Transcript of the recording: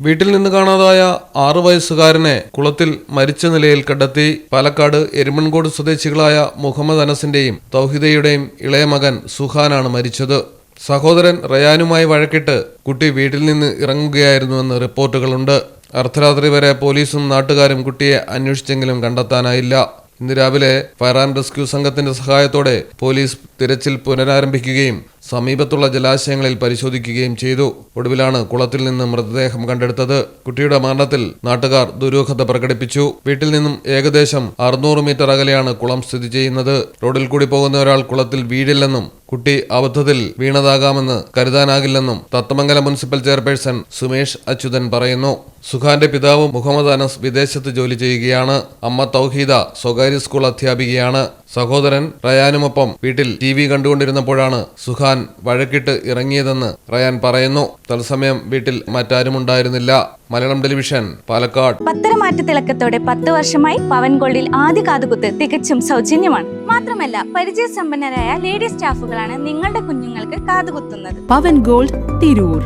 വീട്ടിൽ നിന്ന് കാണാതായ 6 വയസ്സുകാരനെ കുളത്തിൽ മരിച്ച നിലയിൽ കണ്ടെത്തി. പാലക്കാട് എരുമൺകോട് സ്വദേശികളായ മുഹമ്മദ് അനസിന്റെയും തൗഹിദയുടെയും ഇളയ മകൻ സുഹാനാണ് മരിച്ചത്. സഹോദരൻ റയാനുമായി വഴക്കിട്ട് കുട്ടി വീട്ടിൽ നിന്ന് ഇറങ്ങുകയായിരുന്നുവെന്ന് റിപ്പോർട്ടുകളുണ്ട്. അർദ്ധരാത്രി വരെ പോലീസും നാട്ടുകാരും കുട്ടിയെ അന്വേഷിച്ചെങ്കിലും കണ്ടെത്താനായില്ല. ഇന്ന് രാവിലെ ഫയർ ആൻഡ് റെസ്ക്യൂ സംഘത്തിന്റെ സഹായത്തോടെ പോലീസ് തിരച്ചിൽ പുനരാരംഭിക്കുകയും സമീപത്തുള്ള ജലാശയങ്ങളിൽ പരിശോധിക്കുകയും ചെയ്തു. ഒടുവിലാണ് കുളത്തിൽ നിന്ന് മൃതദേഹം കണ്ടെടുത്തത്. കുട്ടിയുടെ മരണത്തിൽ നാട്ടുകാർ ദുരൂഹത പ്രകടിപ്പിച്ചു. വീട്ടിൽ നിന്നും ഏകദേശം 600 മീറ്റർ അകലെയാണ് കുളം സ്ഥിതി ചെയ്യുന്നത്. റോഡിൽ കൂടി പോകുന്ന ഒരാൾ കുളത്തിൽ വീഴില്ലെന്നും കുട്ടി അബദ്ധത്തിൽ വീണതാകാമെന്ന് കരുതാനാകില്ലെന്നും തത്തമംഗലം മുനിസിപ്പൽ ചെയർപേഴ്സൺ സുമേഷ് അച്യുതൻ പറയുന്നു. സുഹാന്റെ പിതാവ് മുഹമ്മദ് അനസ് വിദേശത്ത് ജോലി ചെയ്യുകയാണ്. അമ്മ തൗഹീദ സ്വകാര്യ സ്കൂൾ അധ്യാപികയാണ്. സഹോദരൻ റയാനുമൊപ്പം വീട്ടിൽ TV കണ്ടുകൊണ്ടിരുന്നപ്പോഴാണ് സുഹാൻ വഴക്കിട്ട് ഇറങ്ങിയതെന്ന് റയാൻ പറയുന്നു. തത്സമയം വീട്ടിൽ മറ്റാരും ഉണ്ടായിരുന്നില്ല. മലയാളം ടെലിവിഷൻ, പാലക്കാട്. പത്തരമാറ്റ തിളക്കത്തോടെ 10 വർഷമായി പവൻ ഗോൾഡിൽ ആദ്യ കാതുകുത്ത് തികച്ചും സൗജന്യമാണ്. മാത്രമല്ല പരിചയസമ്പന്നരായ ലേഡി സ്റ്റാഫുകളാണ് നിങ്ങളുടെ കുഞ്ഞുങ്ങൾക്ക് കാതുകുത്തുന്നത്. പവൻ ഗോൾഡ്, തിരൂർ.